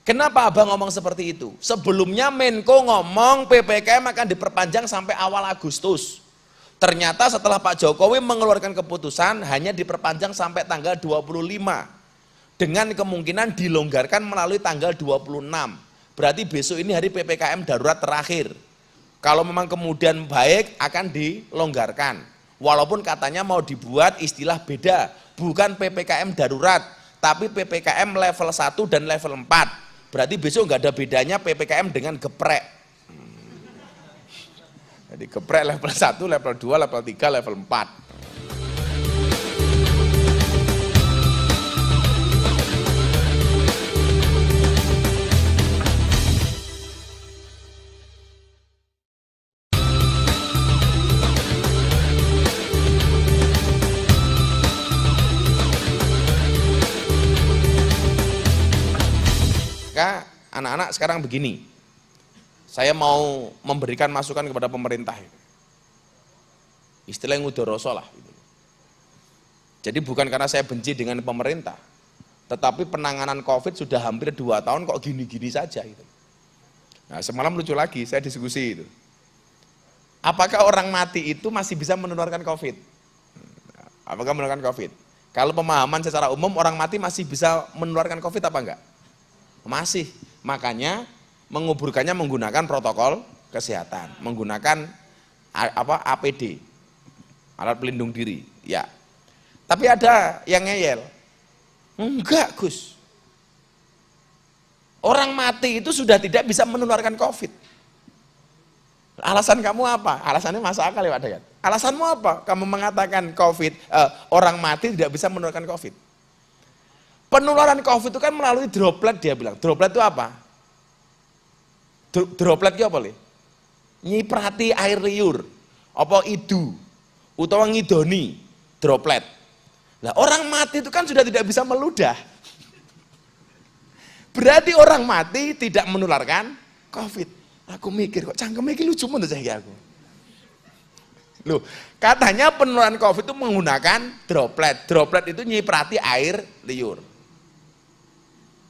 Kenapa abang ngomong seperti itu? Sebelumnya Menko ngomong PPKM akan diperpanjang sampai awal Agustus. Ternyata setelah Pak Jokowi mengeluarkan keputusan hanya diperpanjang sampai tanggal 25. Dengan kemungkinan dilonggarkan melalui tanggal 26. Berarti besok ini hari PPKM darurat terakhir. Kalau memang kemudian baik akan dilonggarkan. Walaupun katanya mau dibuat istilah beda. Bukan PPKM darurat, tapi PPKM level 1 dan level 4. Berarti besok nggak ada bedanya PPKM dengan geprek. Jadi geprek level 1, level 2, level 3, level 4. Maka anak-anak sekarang begini, saya mau memberikan masukan kepada pemerintah. Istilah yang ngudoroso lah. Jadi bukan karena saya benci dengan pemerintah, tetapi penanganan COVID sudah hampir 2 tahun kok gini-gini saja. Nah, semalam lucu lagi, saya diskusi itu. Apakah orang mati itu masih bisa menularkan COVID? Apakah menularkan COVID? Kalau pemahaman secara umum orang mati masih bisa menularkan COVID apa enggak? Masih, makanya menguburkannya menggunakan protokol kesehatan, menggunakan APD, alat pelindung diri. Ya, tapi ada yang ngeyel, enggak Gus, orang mati itu sudah tidak bisa menularkan COVID. Alasan kamu apa? Alasannya masuk akal ya Pak Dayat. Alasanmu apa? Kamu mengatakan COVID, orang mati tidak bisa menularkan COVID. Penularan COVID itu kan melalui droplet, dia bilang. Droplet itu apa? Droplet itu apa? Nyiprati air liur, apa idu, utawa ngidoni, droplet. Nah, orang mati itu kan sudah tidak bisa meludah. Berarti orang mati tidak menularkan COVID. Aku mikir kok cangkeme iki lucu men saya aku. Loh, katanya penularan COVID itu menggunakan droplet. Droplet itu nyiprati air liur.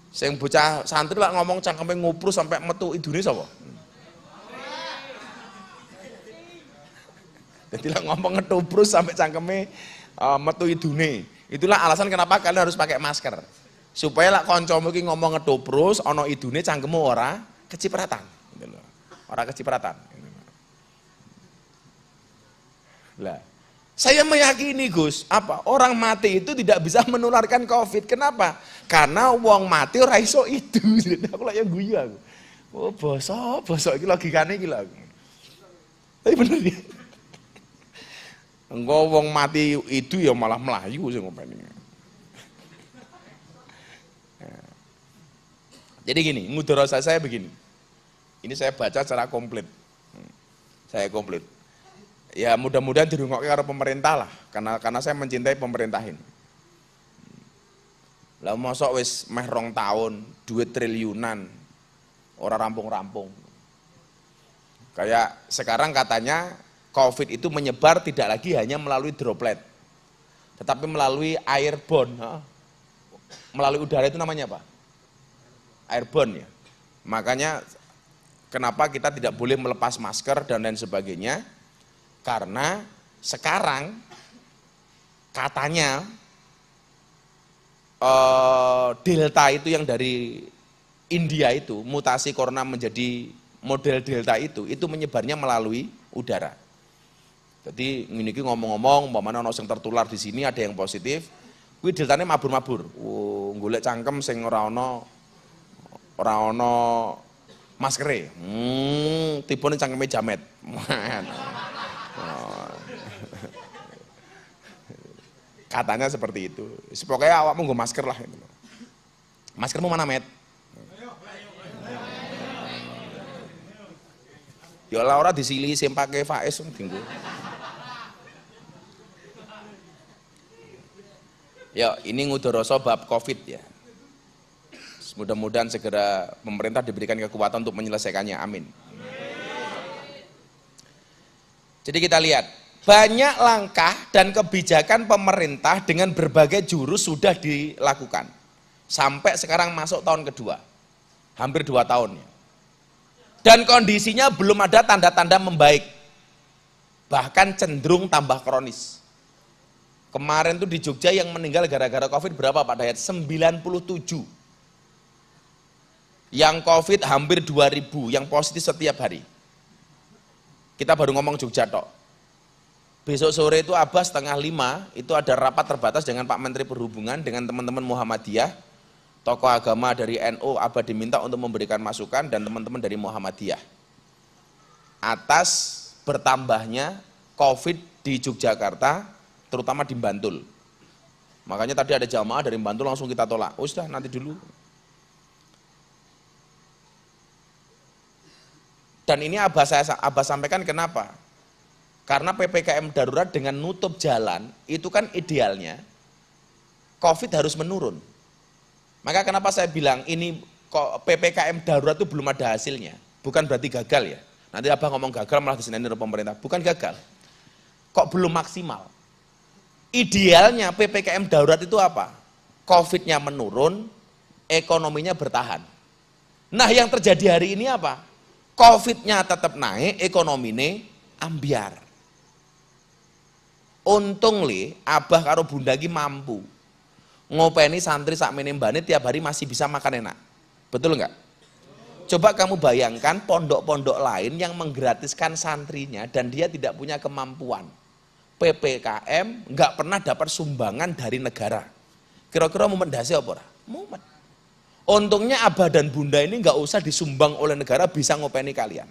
Sing bocah santri lah ngomong cangkeme nguprus sampai metu idune sapa? Jadi lah ngomong ngetuprus sampai cangkeme metu idune. Itulah alasan kenapa kalian harus pakai masker. Supaya lah kancamu iki ngomong ngetuprus ana idune cangkemmu ora kecipratan. Gitu loh. Ora kecipratan. Lah, saya meyakini Gus, apa? Orang mati itu tidak bisa menularkan COVID. Kenapa? Karena wong mati ora iso itu. Aku lak yang guyu aku. Oh, bosok iki logikane iki lho. Tapi bener ya. Engko wong mati itu ya malah melayu sing ngopeni. Jadi gini, mudharasah saya begini. Ini saya baca secara komplit. Saya komplit. Ya mudah-mudahan dirungokke karo pemerintah lah, karena saya mencintai pemerintah ini. Lah mosok wis meh 2 tahun, duit triliunan, ora rampung-rampung. Kayak sekarang katanya COVID itu menyebar tidak lagi hanya melalui droplet, tetapi melalui airborne. Melalui udara itu namanya apa? Airborne ya. Makanya kenapa kita tidak boleh melepas masker dan lain sebagainya. Karena sekarang katanya Delta itu yang dari India itu, mutasi corona menjadi model Delta itu menyebarnya melalui udara. Jadi ini ngomong-ngomong, umpamanya ono sing tertular di sini ada yang positif, kuwi deltane mabur-mabur. Golek cangkem sing ora ono maskere. Tipone cangkeme jamet. Katanya seperti itu. Pokoknya awakmu nggo masker lah. Maskermu mana, Met? Ya lah ora disili sing pake Faiz dinggo. Ya, ini ngudoroso bab Covid ya. Mudah-mudahan segera pemerintah diberikan kekuatan untuk menyelesaikannya. Amin. Jadi kita lihat, banyak langkah dan kebijakan pemerintah dengan berbagai jurus sudah dilakukan. Sampai sekarang masuk tahun kedua. Hampir 2 tahun. Dan kondisinya belum ada tanda-tanda membaik. Bahkan cenderung tambah kronis. Kemarin tuh di Jogja yang meninggal gara-gara COVID berapa Pak Dayat? 97. Yang COVID hampir 2000, yang positif setiap hari. Kita baru ngomong Jogja tok. Besok sore itu Abbas 4:30 itu ada rapat terbatas dengan Pak Menteri Perhubungan dengan teman-teman Muhammadiyah, tokoh agama dari NU. Abah diminta untuk memberikan masukan dan teman-teman dari Muhammadiyah atas bertambahnya COVID di Yogyakarta, terutama di Bantul. Makanya tadi ada jamaah dari Bantul langsung kita tolak. Oh sudah nanti dulu. Dan ini Abah sampaikan kenapa? Karena PPKM darurat dengan nutup jalan, itu kan idealnya COVID harus menurun. Maka kenapa saya bilang ini kok PPKM darurat itu belum ada hasilnya. Bukan berarti gagal ya. Nanti Abah ngomong gagal malah disinain oleh pemerintah. Bukan gagal. Kok belum maksimal. Idealnya PPKM darurat itu apa? COVID-nya menurun, ekonominya bertahan. Nah yang terjadi hari ini apa? COVID-nya tetap naik, ekonominya ambiar. Untung li, Abah karo Bunda ki mampu ngopeni santri sak menembane tiap hari masih bisa makan enak. Betul enggak? Coba kamu bayangkan pondok-pondok lain yang menggratiskan santrinya dan dia tidak punya kemampuan. PPKM enggak pernah dapat sumbangan dari negara. Kira-kira mumet ndase apa ora? Mumet. Untungnya Abah dan Bunda ini enggak usah disumbang oleh negara, bisa ngopeni kalian.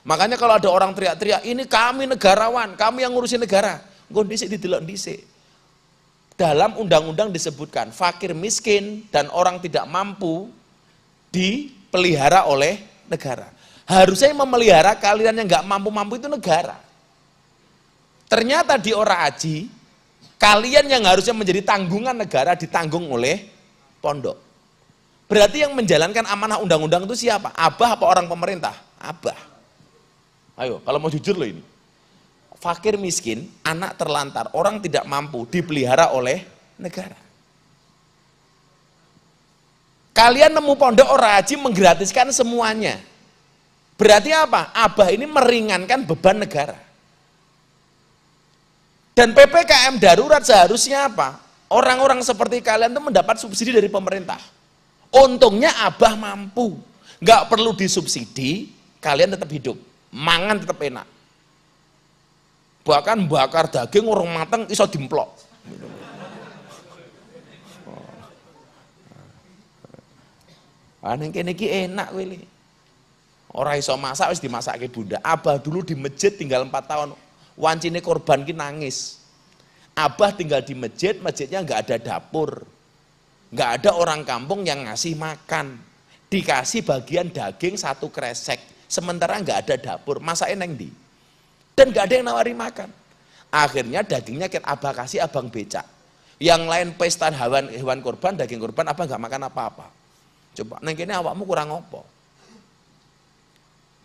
Makanya kalau ada orang teriak-teriak, ini kami negarawan, kami yang ngurusin negara. Kondisi didelok dhisik. Dalam undang-undang disebutkan fakir miskin dan orang tidak mampu dipelihara oleh negara. Harusnya yang memelihara kalian yang nggak mampu-mampu itu negara. Ternyata di Ora Aji, kalian yang harusnya menjadi tanggungan negara ditanggung oleh pondok. Berarti yang menjalankan amanah undang-undang itu siapa? Abah apa orang pemerintah? Abah. Ayo, kalau mau jujur loh ini. Fakir miskin, anak terlantar, orang tidak mampu dipelihara oleh negara. Kalian nemu pondok Ora Aji menggratiskan semuanya. Berarti apa? Abah ini meringankan beban negara. Dan PPKM darurat seharusnya apa? Orang-orang seperti kalian itu mendapat subsidi dari pemerintah. Untungnya Abah mampu. Nggak perlu disubsidi, kalian tetap hidup. Mangan tetap enak. Bahkan bakar daging orang matang iso dimplok. Neng kene iki enak kowe li. Ora iso masak wis dimasake Bunda. Abah dulu di masjid tinggal 4 tahun. Wancine korban ki nangis. Abah tinggal di masjid, masjidnya enggak ada dapur. Enggak ada orang kampung yang ngasih makan. Dikasih bagian daging 1 kresek. Sementara enggak ada dapur. Masake neng ndi? Dan gak ada yang nawari makan. Akhirnya dagingnya Abah kasih abang becak. Yang lain pesta hewan korban, daging korban, Abah gak makan apa-apa. Coba, neng kene awakmu kurang apa?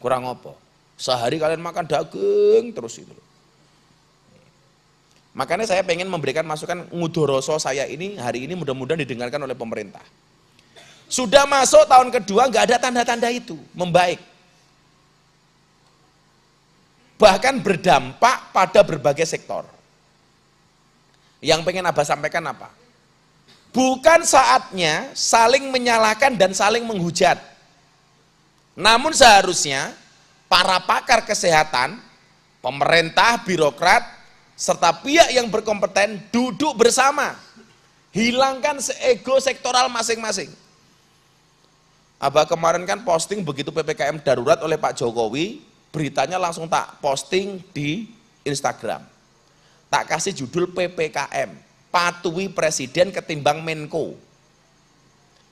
Kurang apa? Sehari kalian makan daging terus itu. Makanya saya pengen memberikan masukan ngudoroso saya ini hari ini mudah-mudahan didengarkan oleh pemerintah. Sudah masuk tahun kedua gak ada tanda-tanda itu membaik. Bahkan berdampak pada berbagai sektor. Yang pengen Abah sampaikan apa? Bukan saatnya saling menyalahkan dan saling menghujat. Namun seharusnya para pakar kesehatan, pemerintah, birokrat, serta pihak yang berkompeten duduk bersama. Hilangkan ego sektoral masing-masing. Abah kemarin kan posting begitu PPKM darurat oleh Pak Jokowi, beritanya langsung tak posting di Instagram. Tak kasih judul PPKM, patuhi Presiden ketimbang Menko.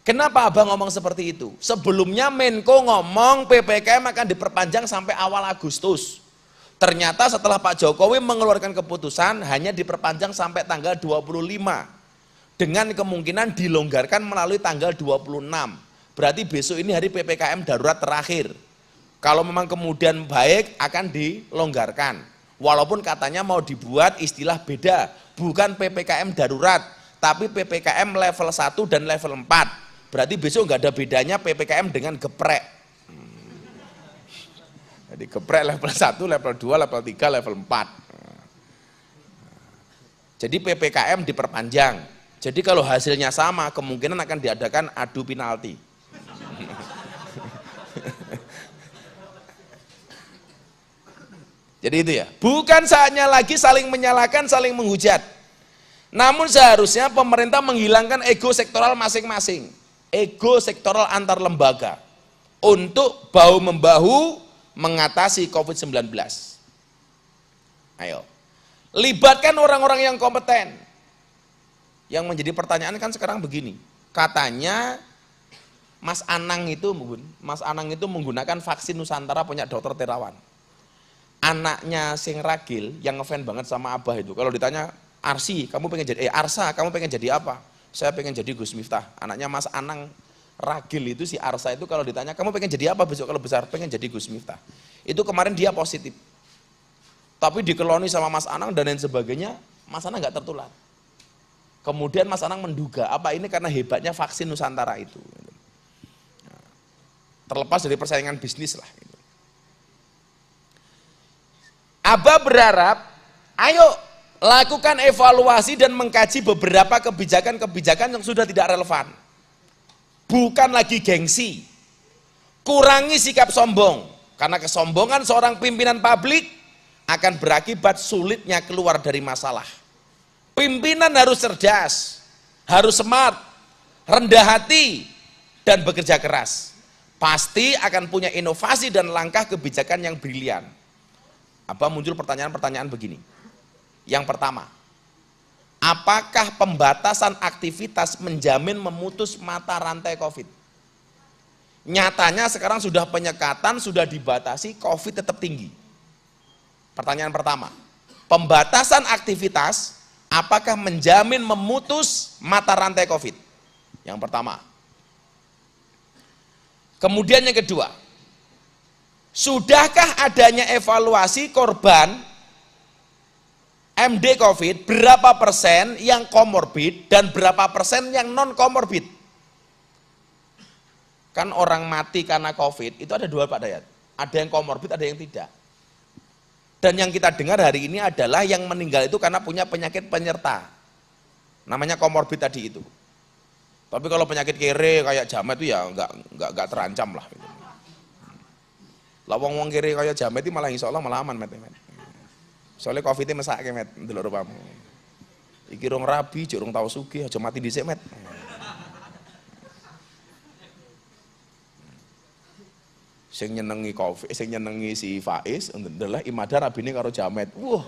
Kenapa Abah ngomong seperti itu? Sebelumnya Menko ngomong PPKM akan diperpanjang sampai awal Agustus. Ternyata setelah Pak Jokowi mengeluarkan keputusan hanya diperpanjang sampai tanggal 25. Dengan kemungkinan dilonggarkan melalui tanggal 26. Berarti besok ini hari PPKM darurat terakhir. Kalau memang kemudian baik akan dilonggarkan. Walaupun katanya mau dibuat istilah beda. Bukan PPKM darurat, tapi PPKM level 1 dan level 4. berarti besok nggak ada bedanya PPKM dengan geprek. Jadi geprek level 1, level 2, level 3, level 4. Jadi PPKM diperpanjang. Jadi kalau hasilnya sama, kemungkinan akan diadakan adu penalti. Jadi itu ya, bukan saatnya lagi saling menyalahkan, saling menghujat. Namun seharusnya pemerintah menghilangkan ego sektoral masing-masing, ego sektoral antar lembaga, untuk bahu-membahu mengatasi COVID-19. Ayo, libatkan orang-orang yang kompeten. Yang menjadi pertanyaan kan sekarang begini, katanya Mas Anang itu menggunakan vaksin Nusantara punya dokter Terawan. Anaknya sing ragil yang ngefans banget sama Abah itu, kalau ditanya Arsi, kamu pengen jadi Arsa, kamu pengen jadi apa? Saya pengen jadi Gus Miftah. Anaknya Mas Anang ragil itu, si Arsa itu, kalau ditanya kamu pengen jadi apa besok kalau besar? Pengen jadi Gus Miftah. Itu kemarin dia positif, tapi dikeloni sama Mas Anang dan lain sebagainya. Mas Anang nggak tertular. Kemudian Mas Anang menduga apa ini karena hebatnya vaksin Nusantara itu. Terlepas dari persaingan bisnis lah. Abah berharap, ayo lakukan evaluasi dan mengkaji beberapa kebijakan-kebijakan yang sudah tidak relevan. Bukan lagi gengsi. Kurangi sikap sombong, karena kesombongan seorang pimpinan publik akan berakibat sulitnya keluar dari masalah. Pimpinan harus cerdas, harus smart, rendah hati, dan bekerja keras. Pasti akan punya inovasi dan langkah kebijakan yang brilian. Apa muncul pertanyaan-pertanyaan begini. Yang pertama, apakah pembatasan aktivitas menjamin memutus mata rantai COVID? Nyatanya sekarang sudah penyekatan, sudah dibatasi, COVID tetap tinggi. Pertanyaan pertama, pembatasan aktivitas apakah menjamin memutus mata rantai COVID? Yang pertama. Kemudian yang kedua, sudahkah adanya evaluasi korban MD COVID, berapa persen yang komorbid dan berapa persen yang non komorbid? Kan orang mati karena COVID itu ada dua Pak Dayat, ada yang komorbid, ada yang tidak. Dan yang kita dengar hari ini adalah yang meninggal itu karena punya penyakit penyerta, namanya komorbid tadi itu. Tapi kalau penyakit kere kayak jamet itu ya enggak terancam lah. Lah wong kere kayak jamet itu malah insya Allah malah aman met. Soalnya COVID-nya mesake met, ndelok rupamu. Iki rong rabi, jek rong tau sugih, aja mati dhisik met. Sing nyenengi COVID, sing nyenengi si Faiz, ndelah Imada rabine karo jamet. Wah.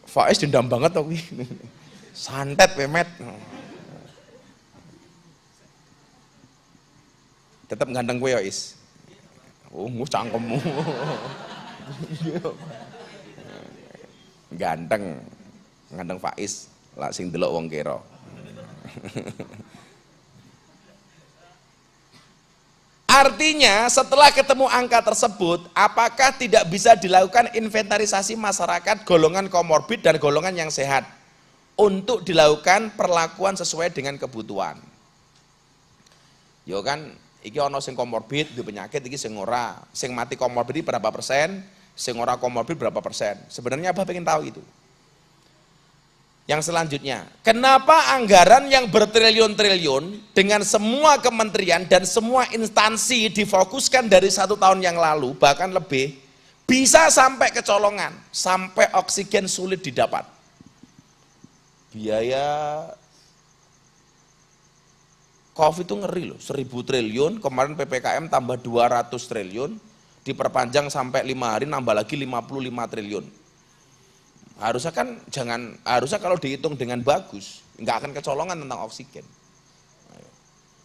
Faiz dendam banget to kuwi. Santet pemet. Tetap ganteng kowe ya, Is. Oh, cangkemmu. Ganteng. Ganteng Faiz, lah sing delok wong kira. Artinya setelah ketemu angka tersebut, apakah tidak bisa dilakukan inventarisasi masyarakat golongan komorbid dan golongan yang sehat untuk dilakukan perlakuan sesuai dengan kebutuhan? Yo kan, iki ono sing komorbid, di penyakit iki sing ora, sing mati komorbid berapa persen, sing ora komorbid berapa persen. Sebenarnya Abah pengen tahu itu. Yang selanjutnya, kenapa anggaran yang bertriliun-triliun dengan semua kementerian dan semua instansi difokuskan dari 1 tahun yang lalu, bahkan lebih, bisa sampai kecolongan, sampai oksigen sulit didapat. Biaya COVID itu ngeri loh, 1.000 triliun, kemarin PPKM tambah 200 triliun, diperpanjang sampai 5 hari nambah lagi 55 triliun. Harusnya kan harusnya kalau dihitung dengan bagus, nggak akan kecolongan tentang oksigen.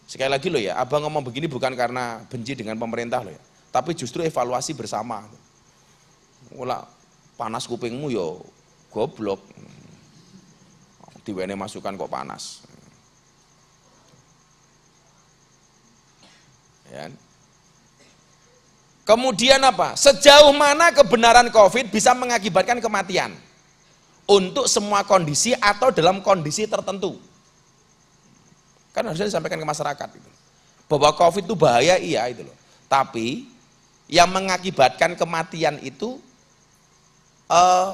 Sekali lagi loh ya, Abang ngomong begini bukan karena benci dengan pemerintah loh ya, tapi justru evaluasi bersama. Ulah panas kupingmu yo goblok, diwene masukan kok panas. Ya. Kemudian apa? Sejauh mana kebenaran COVID bisa mengakibatkan kematian? untuk semua kondisi atau dalam kondisi tertentu. Kan harusnya disampaikan ke masyarakat gitu. Bahwa COVID itu bahaya, iya itu loh. Tapi yang mengakibatkan kematian itu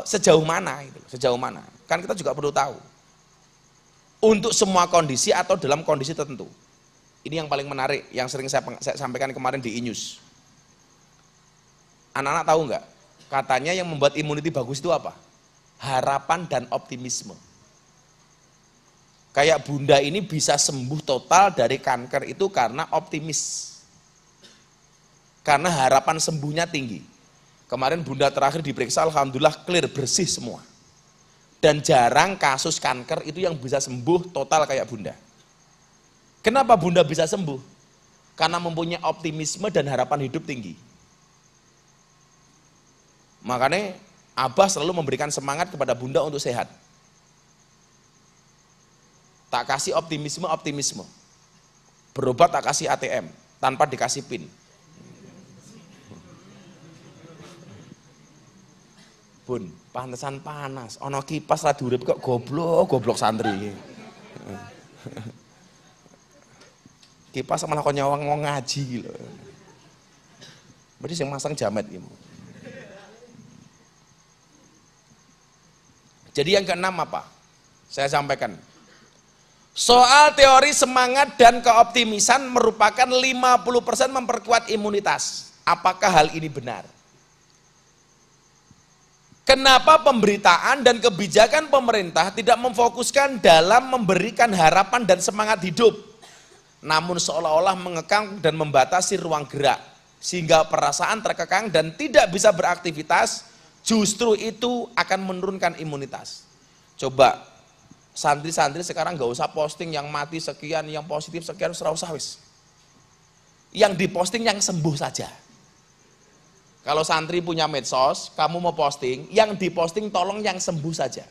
sejauh mana itu, sejauh mana? Kan kita juga perlu tahu. Untuk semua kondisi atau dalam kondisi tertentu. Ini yang paling menarik, yang sering saya sampaikan kemarin di e-news. Anak-anak tahu nggak? Katanya yang membuat imuniti bagus itu apa? Harapan dan optimisme. Kayak bunda ini bisa sembuh total dari kanker itu karena optimis. Karena harapan sembuhnya tinggi. Kemarin bunda terakhir diperiksa, alhamdulillah clear, bersih semua. Dan jarang kasus kanker itu yang bisa sembuh total kayak bunda. Kenapa bunda bisa sembuh? Karena mempunyai optimisme dan harapan hidup tinggi. Makanya Abah selalu memberikan semangat kepada bunda untuk sehat. Tak kasih optimisme. Berobat tak kasih ATM, tanpa dikasih PIN. Bun, pantesan panas, ono kipas ra diurip kok goblok santri. Kipas malah kok nyawang mau ngaji lho. Berarti sing masang jamet iki. Jadi yang keenam apa? Saya sampaikan. Soal teori semangat dan keoptimisan merupakan 50% memperkuat imunitas. Apakah hal ini benar? Kenapa pemberitaan dan kebijakan pemerintah tidak memfokuskan dalam memberikan harapan dan semangat hidup, namun seolah-olah mengekang dan membatasi ruang gerak, sehingga perasaan terkekang dan tidak bisa beraktivitas, justru itu akan menurunkan imunitas. Coba, santri-santri sekarang nggak usah posting yang mati sekian, yang positif sekian, serah usah wis. Yang diposting yang sembuh saja. Kalau santri punya medsos, kamu mau posting, yang diposting tolong yang sembuh saja.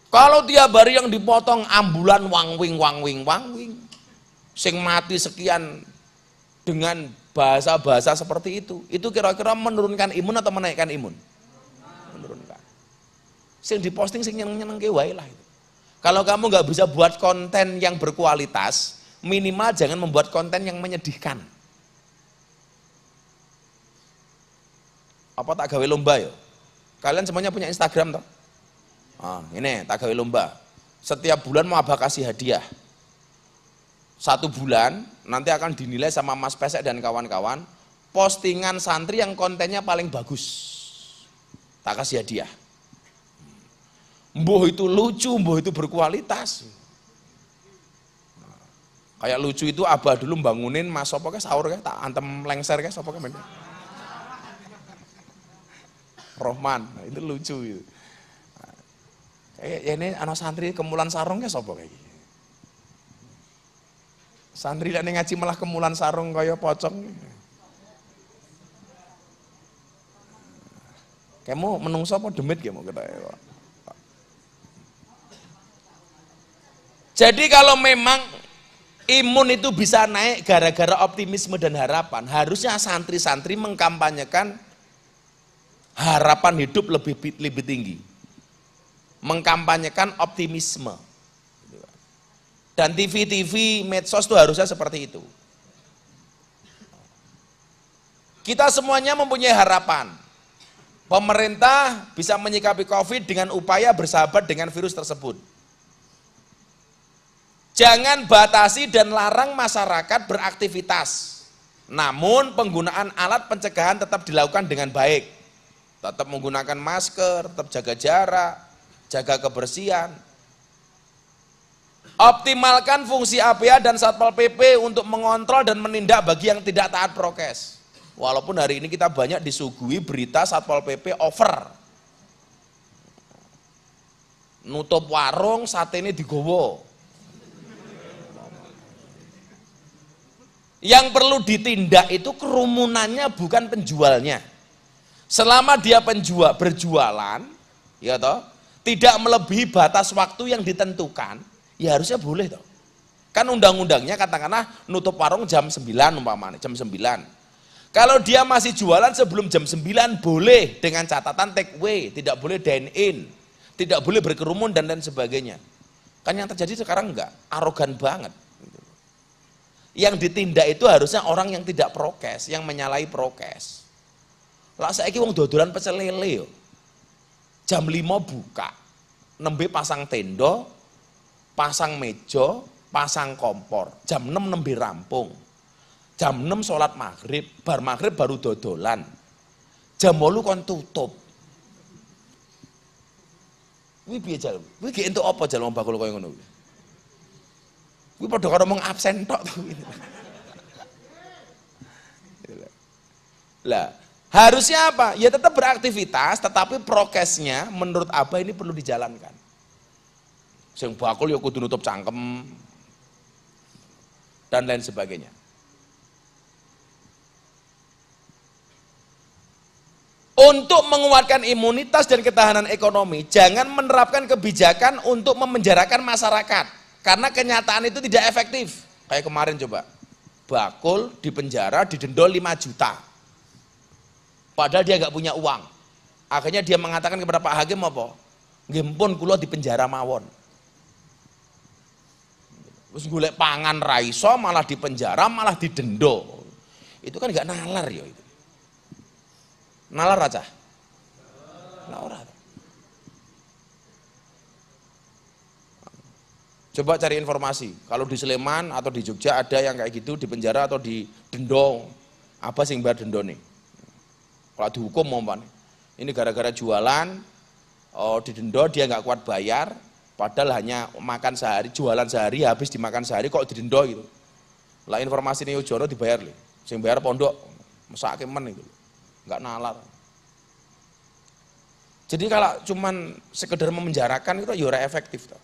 Kalau tiap hari yang dipotong ambulan wangwing, sing mati sekian dengan bahasa-bahasa seperti itu kira-kira menurunkan imun atau menaikkan imun? Menurunkan. Sing diposting sing nyeneng-nyeneng wae lah itu. Kalau kamu nggak bisa buat konten yang berkualitas, minimal jangan membuat konten yang menyedihkan. Apa tak gawe lomba ya? Kalian semuanya punya Instagram toh? Ini tak gawe lomba. Setiap bulan mau Abah kasih hadiah. 1 bulan nanti akan dinilai sama Mas Pesek dan kawan-kawan. Postingan santri yang kontennya paling bagus. Tak kasih hadiah. Mbuh itu lucu, mbuh itu berkualitas. Kayak lucu itu Abah dulu bangunin Mas Sopo ke sahur ke tak antem lengser ke Sopo ke men. Rohman, itu lucu itu. Kayak ini anak santri kemulan sarung ke sapa kayak gitu. Santri lek ngaji malah kemulan sarung kaya pocong. Kamu menungso apa demit ya mau kita ya. Jadi kalau memang imun itu bisa naik gara-gara optimisme dan harapan, harusnya santri-santri mengkampanyekan harapan hidup lebih tinggi, mengkampanyekan optimisme, dan TV, medsos itu harusnya seperti itu. Kita semuanya mempunyai harapan, pemerintah bisa menyikapi COVID dengan upaya bersahabat dengan virus tersebut. Jangan batasi dan larang masyarakat beraktivitas, namun penggunaan alat pencegahan tetap dilakukan dengan baik. Tetap menggunakan masker, tetap jaga jarak, jaga kebersihan. Optimalkan fungsi APA dan Satpol PP untuk mengontrol dan menindak bagi yang tidak taat prokes. Walaupun hari ini kita banyak disuguhi berita Satpol PP over. Nutup warung, satene digowo. Yang perlu ditindak itu kerumunannya, bukan penjualnya. Selama dia berjualan, ya toh, tidak melebihi batas waktu yang ditentukan, ya harusnya boleh toh. Kan undang-undangnya katakanlah nutup warung jam 9 umpamanya, jam 9. Kalau dia masih jualan sebelum jam 9 boleh dengan catatan take away, tidak boleh dine in, tidak boleh berkerumun dan lain sebagainya. Kan yang terjadi sekarang enggak, arogan banget. Yang ditindak itu harusnya orang yang tidak prokes, yang menyalahi prokes. Lah saiki wong dodolan pecel lele yo. Jam 5 buka, nembe pasang tenda, pasang meja, pasang kompor. Jam 6 nembe rampung. Jam 6 sholat maghrib, bar maghrib baru dodolan. Jam 8 kon tutup. Kuwi piye jal? Kuwi ge entuk apa jal wong bakul kaya ngono kuwi? Kuwi padha karo mung absen tok to. Lah, harusnya apa? Ya tetap beraktivitas, tetapi prokesnya menurut Abah ini perlu dijalankan. Sing bakul ya kudu nutup cangkem dan lain sebagainya. Untuk menguatkan imunitas dan ketahanan ekonomi, jangan menerapkan kebijakan untuk memenjarakan masyarakat. Karena kenyataan itu tidak efektif. Kayak kemarin coba, bakul di penjara didenda 5 juta. Padahal dia nggak punya uang. Akhirnya dia mengatakan kepada Pak Hakim apa? Nggih pun kula di penjara mawon. Terus golek pangan raiso malah di penjara malah didenda. Itu kan nggak nalar ya itu. Nalar aja. Nalar. Coba cari informasi. Kalau di Sleman atau di Jogja ada yang kayak gitu di penjara atau di dendong. Apa sih yang bayar dendong nih? Kalau dihukum mau apa nih? Ini gara-gara jualan, di dendong dia nggak kuat bayar. Padahal hanya makan sehari, jualan sehari, habis dimakan sehari kok didenda gitu. Lah informasi ini Ujono dibayar nih. Sing bayar pondok, mesake men gitu. Nggak nalar. Jadi kalau cuman sekedar memenjarakan itu ya ora efektif toh.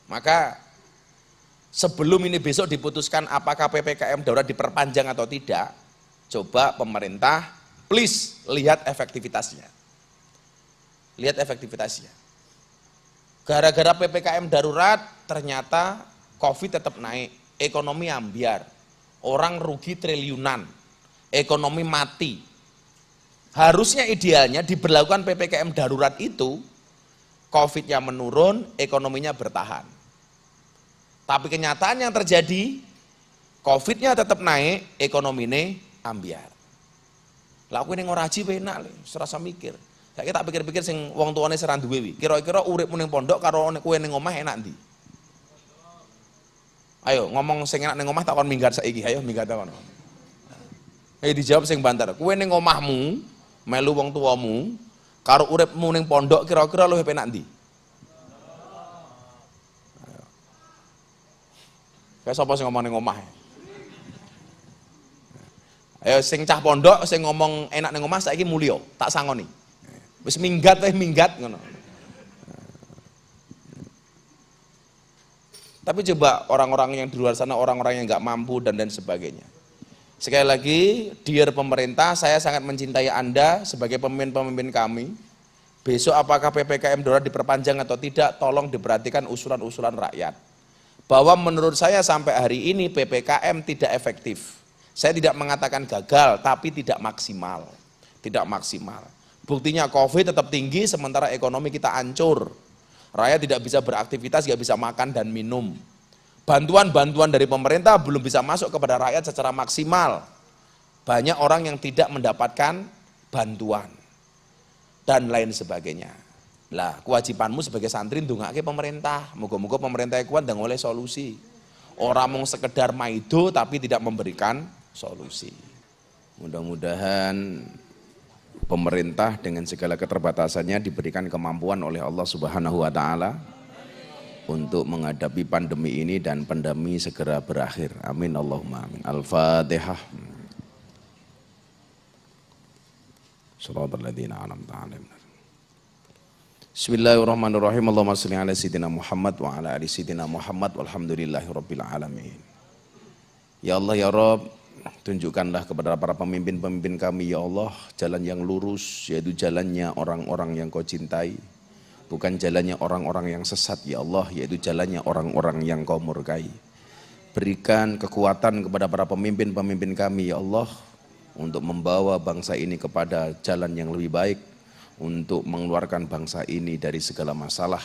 Maka sebelum ini besok diputuskan apakah PPKM darurat diperpanjang atau tidak, coba pemerintah please lihat efektivitasnya. Lihat efektivitasnya. Gara-gara PPKM darurat ternyata COVID tetap naik, ekonomi ambiar, orang rugi triliunan, ekonomi mati. Harusnya idealnya diberlakukan PPKM darurat itu, COVID-nya menurun, ekonominya bertahan. Tapi kenyataan yang terjadi, COVID-nya tetap naik, ekonominya ambiar. Lah aku ini ngoraji enak, serasa mikir. Saya tak pikir-pikir sing wong tuane seran duwe wi. Kira-kira uripmu ning pondok karo kowe ning omah enak ndi? Ayo ngomong sing enak ning omah tak kon minggat saiki. Ayo minggat ta kono. Dijawab sing banter. Kowe ning omahmu melu wong tuamu karo uripmu ning pondok kira-kira luwih penak ndi? Kayak sapa sing ngomong ning omah? Ayo sing cah pondok sing ngomong enak ning omah saiki mulya, tak sangoni. Wis minggat minggat ngono. Tapi coba orang-orang yang di luar sana, orang-orang yang nggak mampu dan sebagainya. Sekali lagi, dear pemerintah, saya sangat mencintai Anda sebagai pemimpin-pemimpin kami. Besok apakah PPKM darurat diperpanjang atau tidak, tolong diperhatikan usulan-usulan rakyat. Bahwa menurut saya sampai hari ini PPKM tidak efektif. Saya tidak mengatakan gagal, tapi tidak maksimal. Tidak maksimal. Buktinya COVID tetap tinggi, sementara ekonomi kita hancur. Rakyat tidak bisa beraktivitas, tidak bisa makan dan minum. Bantuan-bantuan dari pemerintah belum bisa masuk kepada rakyat secara maksimal. Banyak orang yang tidak mendapatkan bantuan. Dan lain sebagainya. Lah, kewajibanmu sebagai santri ndongake pemerintah. Moga-moga pemerintah kuat dan oleh solusi. Orang mau sekedar maido tapi tidak memberikan solusi. Mudah-mudahan pemerintah dengan segala keterbatasannya diberikan kemampuan oleh Allah Subhanahu wa taala untuk menghadapi pandemi ini dan pandemi segera berakhir. Amin Allahumma amin. Al-Fatihah. Shiratal ladzina an'amta 'alaihim. Bismillahirrahmanirrahim. Allahumma shalli ala sayyidina Muhammad wa ala ali sayyidina Muhammad walhamdulillahirabbil alamin. Ya Allah ya Rabb, tunjukkanlah kepada para pemimpin-pemimpin kami ya Allah jalan yang lurus, yaitu jalannya orang-orang yang Kau cintai. bukan jalannya orang-orang yang sesat ya Allah, yaitu jalannya orang-orang yang Kau murkai. Berikan kekuatan kepada para pemimpin-pemimpin kami ya Allah, untuk membawa bangsa ini kepada jalan yang lebih baik, untuk mengeluarkan bangsa ini dari segala masalah,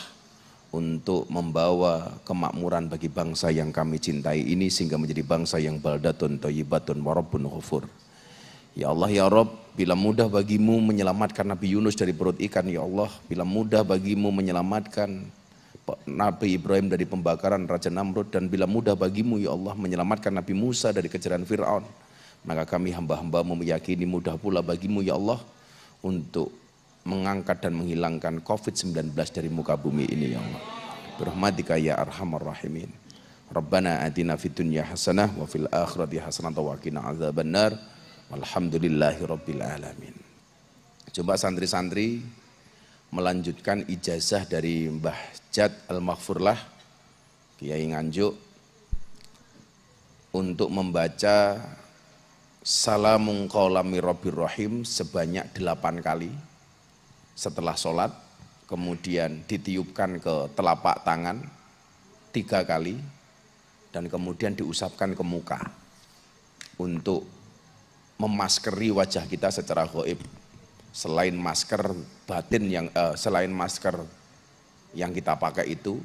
untuk membawa kemakmuran bagi bangsa yang kami cintai ini, sehingga menjadi bangsa yang baldatun thayyibatun wa rabbun ghafur. Ya Allah ya Rabb, bila mudah bagimu menyelamatkan Nabi Yunus dari perut ikan ya Allah, bila mudah bagimu menyelamatkan Nabi Ibrahim dari pembakaran Raja Namrud, dan bila mudah bagimu ya Allah menyelamatkan Nabi Musa dari kejaran Fir'aun, maka kami hamba-hambamu meyakini mudah pula bagimu ya Allah untuk mengangkat dan menghilangkan COVID-19 dari muka bumi ini ya Allah. Birahmatika ya arhamar rahimin. Rabbana atina fid dunya hasanah wa fil akhirati hasanah wa qina adzabannar. Walhamdulillahi rabbil alamin. Coba santri-santri melanjutkan ijazah dari Mbah Jad Al-Maghfurlah Kiai Nganjuk untuk membaca Salamun qawlam mir rabbir rahim sebanyak 8 kali setelah sholat, kemudian ditiupkan ke telapak tangan 3 kali, dan kemudian diusapkan ke muka untuk memaskeri wajah kita secara gaib. Selain masker batin selain masker yang kita pakai itu,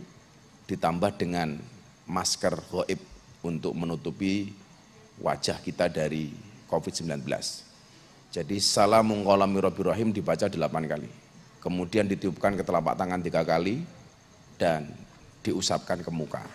ditambah dengan masker gaib untuk menutupi wajah kita dari COVID-19. Jadi Salamun qawlam mir rabbir rahim dibaca 8 kali. Kemudian ditiupkan ke telapak tangan 3 kali dan diusapkan ke muka.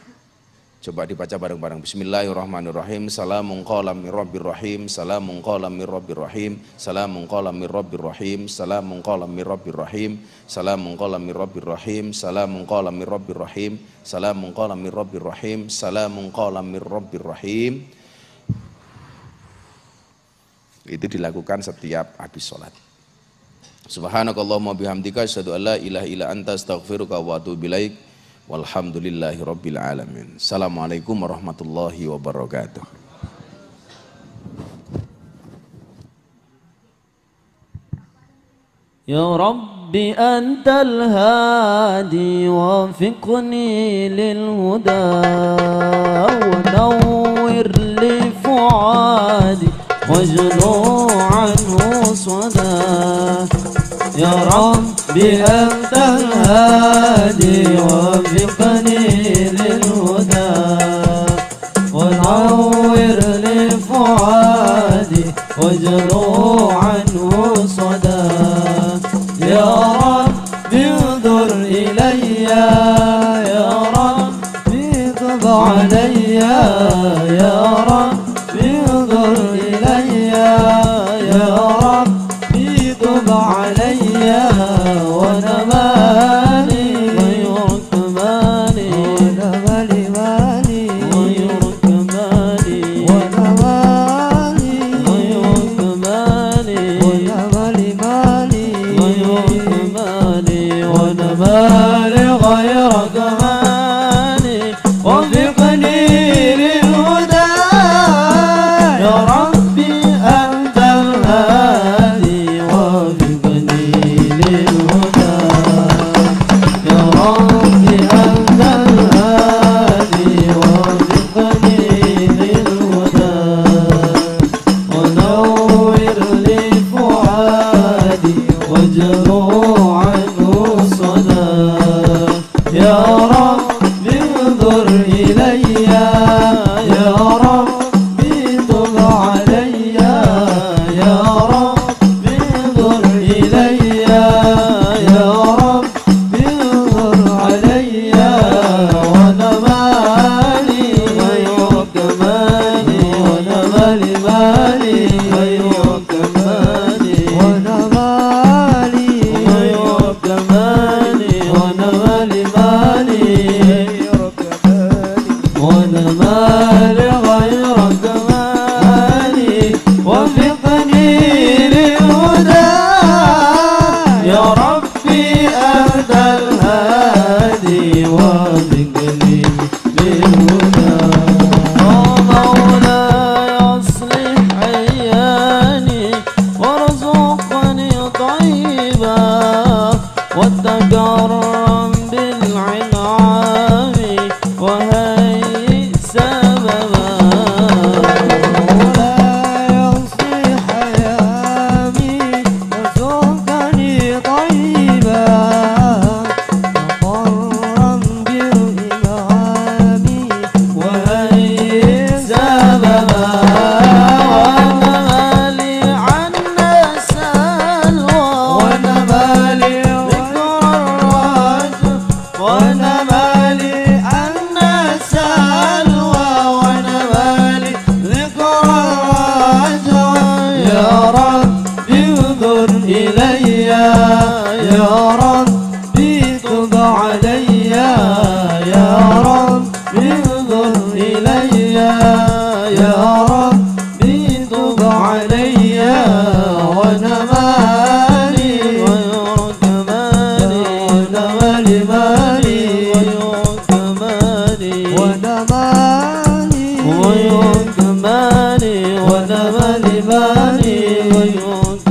Coba dibaca bareng-bareng. Bismillahirrahmanirrahim. Salamun qawlam mir rabbir rahim. Salamun qawlam mir rabbir rahim. Salamun qawlam mir rabbir rahim. Salamun qawlam mir rabbir rahim. Salamun qawlam mir rabbir rahim. Salamun qawlam mir rabbir rahim. Salamun qawlam mir rabbir rahim. Salamun qawlam mir rabbir rahim. Itu dilakukan setiap habis sholat. Subhanakallahumma bihamdika asyhadu an la ilaha illa anta astaghfiruka wa atubu ilaik. Walhamdulillahi rabbil alamin. Assalamualaikum warahmatullahi wabarakatuh. Ya Rabbi antal hadi wafiqni lil huda wa nawwir li fuadi wajlu anhu sada. Ya Rabbi antal hadi wafiqni lil huda wa nawwir li fuadi wajlu anhu sada. Ya Rabbi انظر ilayya, ya Rabbi tub alayya, ya Rabbi انظر ilayya, ya Rabbi tub alayya wa namani ghayruk mani wa namali mani ghayruk mani wa namani ghayruk mani يا ربي تب علي يا ربي انظر إلي يا ربي تب علي وانا مالي غيرك مالي وانا مالي مالي غيرك مالي وانا مالي غيرك مالي وانا مالي مالي غيرك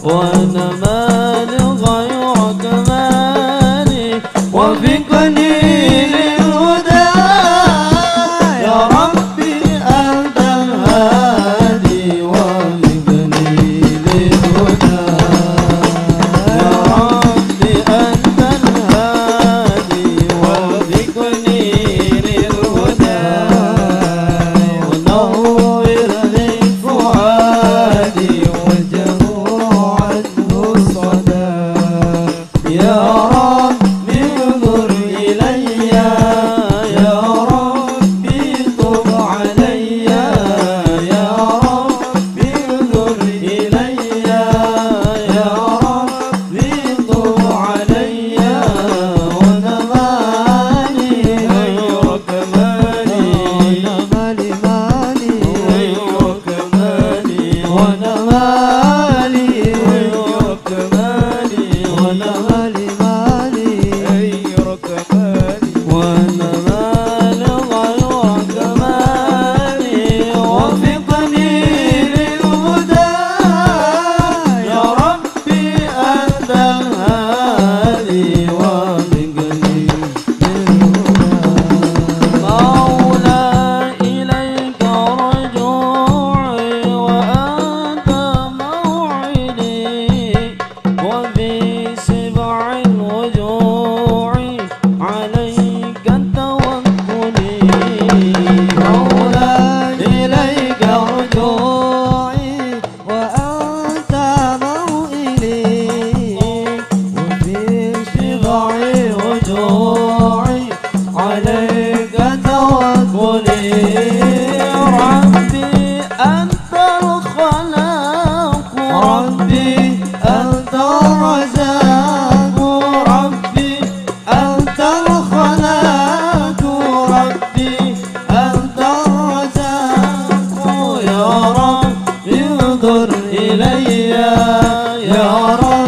وانا مالي غيرك مالي وفقني للهدى يا ربي أنت الهادي وفقني للهدى يا ربي أنت الهادي وفقني للهدى ونور لي فؤادي وجهه عنه الصدى يا ربي انظر إلي يا ربي تب علي يا ربي انظر إلي يا ربي تب علي وانا مالي غيرك مالي وانا مالي مالي غيرك مالي وانا مالي غيرك مالي وانا مالي مالي غيرك مالي وانا مالي غيرك مالي وفقني للهدى يا ربي أنت الهادي وفقني للهدى مولاي إليك رجوعي وأنت موعدي وفي سبع الوجوع عليك توكلي مولاي إليك رجوعي وأنت موئلي وفي سبع الوجوع عليك توكلي ربي أنت الخلاق ربي أنت الرزاق ربي أنت الخلاق ربي أنت الرزاق يا رب انظر إلي يا رب